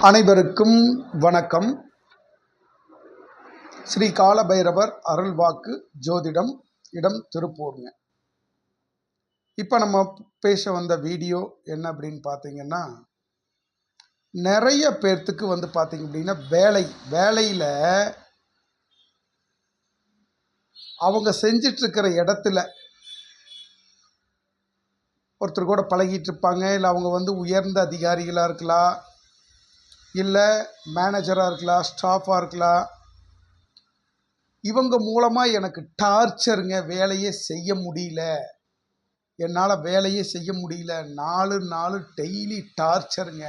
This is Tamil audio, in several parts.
அனைவருக்கும் வணக்கம். ஸ்ரீ காலபைரவர் அருள்வாக்கு ஜோதிடம், இடம் திருப்பூர்ங்க. இப்போ நம்ம பேச வந்த வீடியோ என்ன அப்படின்னு பார்த்தீங்கன்னா, நிறைய பேர்த்துக்கு பார்த்தீங்க அப்படின்னா வேலையில் அவங்க செஞ்சிட்ருக்கிற இடத்துல ஒருத்தர் கூட பழகிட்டு இருப்பாங்க. இல்லை அவங்க உயர்ந்த அதிகாரிகளாக இருக்கலாம், இல்லை மேனேஜராக இருக்கலாம், ஸ்டாஃபாக இருக்கலாம். இவங்க மூலமாக எனக்கு டார்ச்சருங்க, வேலையே செய்ய முடியல, என்னால் வேலையே செய்ய முடியல, 4 நாள் டெய்லி டார்ச்சருங்க.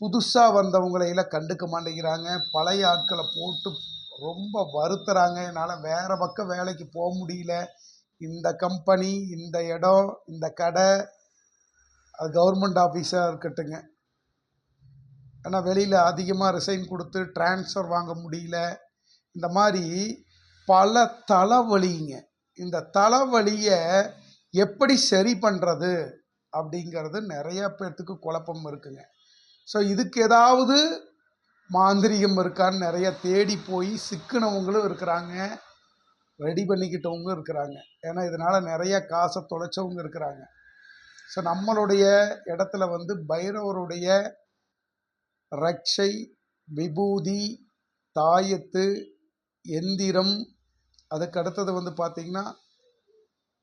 புதுசாக வந்தவங்களையெல்லாம் கண்டுக்க மாட்டேங்கிறாங்க, பழைய ஆட்களை போட்டு ரொம்ப வருத்துறாங்க. என்னால் வேறு பக்கம் வேலைக்கு போக முடியல, இந்த கம்பெனி, இந்த இடம், இந்த கடை, அது கவர்மெண்ட் ஆஃபீஸாக இருக்கட்டுங்க, ஆனால் வெளியில் அதிகமாக ரிசைன் கொடுத்து ட்ரான்ஸ்ஃபர் வாங்க முடியல. இந்த மாதிரி பல தலைவலிங்க. இந்த தலைவலியை எப்படி சரி பண்ணுறது அப்படிங்கிறது நிறையா பேர்த்துக்கு குழப்பம் இருக்குங்க. ஸோ இதுக்கு ஏதாவது மாந்திரிகம் இருக்கான்னு நிறைய தேடி போய் சிக்கினவங்களும் இருக்கிறாங்க, ரெடி பண்ணிக்கிட்டவங்க இருக்கிறாங்க. ஏன்னா இதனால் நிறைய காசை தொலைச்சவங்க இருக்கிறாங்க. ஸோ நம்மளுடைய இடத்துல பைரவருடைய ரட்சை, விபூதி, தாயத்து, எந்திரம், அதுக்கு அடுத்தது பார்த்திங்கன்னா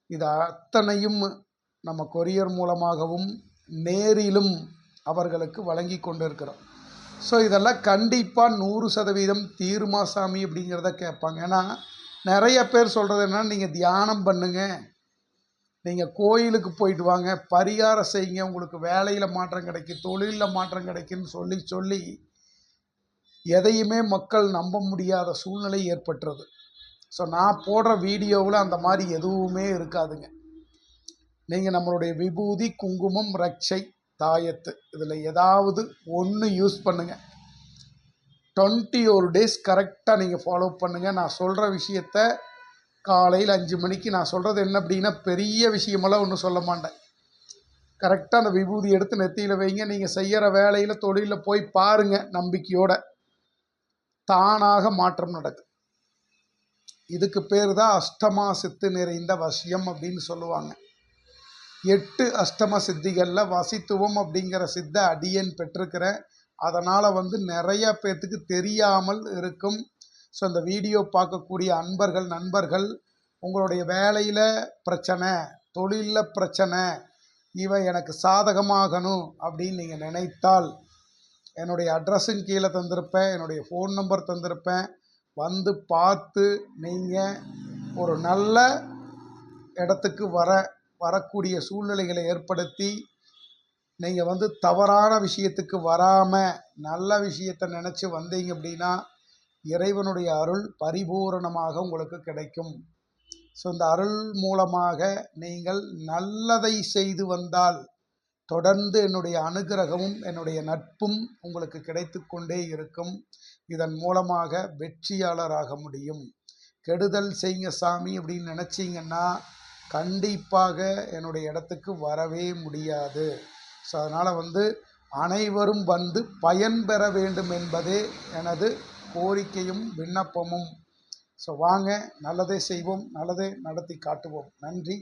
இது அத்தனையும் நம்ம கொரியர் மூலமாகவும் நேரிலும் அவர்களுக்கு வழங்கி கொண்டு இருக்கிறோம். ஸோ இதெல்லாம் கண்டிப்பாக 100% தீருமா சாமி அப்படிங்கிறத கேட்பாங்க. ஏன்னா நிறைய பேர் சொல்கிறது என்னன்னா, நீங்கள் தியானம் பண்ணுங்க, நீங்கள் கோயிலுக்கு போயிட்டு வாங்க, பரிகாரம் செய்யுங்க, உங்களுக்கு வேலையில் மாற்றம் கிடைக்கும், தொழிலில் மாற்றம் கிடைக்குன்னு சொல்லி எதையுமே மக்கள் நம்ப முடியாத சூழ்நிலை ஏற்பட்டுறது. ஸோ நான் போடுற வீடியோவில் அந்த மாதிரி எதுவுமே இருக்காதுங்க. நீங்கள் நம்மளுடைய விபூதி, குங்குமம், ரட்சை, தாயத்து இதில் ஏதாவது ஒன்று யூஸ் பண்ணுங்கள். 21 days கரெக்டாக நீங்கள் ஃபாலோ பண்ணுங்கள். நான் சொல்கிற விஷயத்த காலையில் 5 மணிக்கு நான் சொல்கிறது என்ன அப்படின்னா, பெரிய விஷயமெல்லாம் ஒன்றும் சொல்ல மாட்டேன். கரெக்டாக அந்த விபூதி எடுத்து நெத்தியில் வைங்க. நீங்கள் செய்கிற வேலையில், தொழிலில் போய் பாருங்கள், நம்பிக்கையோட தானாக மாற்றம் நடக்கும். இதுக்கு பேர் தான் அஷ்டமா சித்து நிறைந்த வசியம் அப்படின்னு சொல்லுவாங்க. 8 அஷ்டம சித்திகளில் வசித்துவம் அப்படிங்கிற சித்த அடியன் பெற்றிருக்கிறேன். அதனால் நிறைய பேர்த்துக்கு தெரியாமல் இருக்கும். ஸோ இந்த வீடியோ பார்க்கக்கூடிய அன்பர்கள், நண்பர்கள், உங்களுடைய வேலையில் பிரச்சனை, தொழிலில் பிரச்சனை, இவை எனக்கு சாதகமாகணும் அப்படின்னு நீங்கள் நினைத்தால் என்னுடைய அட்ரஸும் கீழே தந்திருப்பேன், என்னுடைய ஃபோன் நம்பர் தந்திருப்பேன். வந்து பார்த்து நீங்கள் ஒரு நல்ல இடத்துக்கு வரக்கூடிய சூழ்நிலைகளை ஏற்படுத்தி நீங்கள் தவறான விஷயத்துக்கு வராமல் நல்ல விஷயத்தை நினச்சி வந்தீங்க அப்படின்னா இறைவனுடைய அருள் பரிபூரணமாக உங்களுக்கு கிடைக்கும். ஸோ இந்த அருள் மூலமாக நீங்கள் நல்லதை செய்து வந்தால் தொடர்ந்து என்னுடைய அனுகிரகமும் என்னுடைய நட்பும் உங்களுக்கு கிடைத்து கொண்டே இருக்கும். இதன் மூலமாக வெற்றியாளராக முடியும். கெடுதல் செய்யுங்க சாமி அப்படின்னு நினச்சிங்கன்னா கண்டிப்பாக என்னுடைய இடத்துக்கு வரவே முடியாது. ஸோ அதனால் அனைவரும் பயன்பெற வேண்டும் என்பதே எனது கோரிக்கையும் விண்ணப்பமும். ஸோ வாங்க, நல்லதே செய்வோம், நல்லதே நடத்தி காட்டுவோம். நன்றி.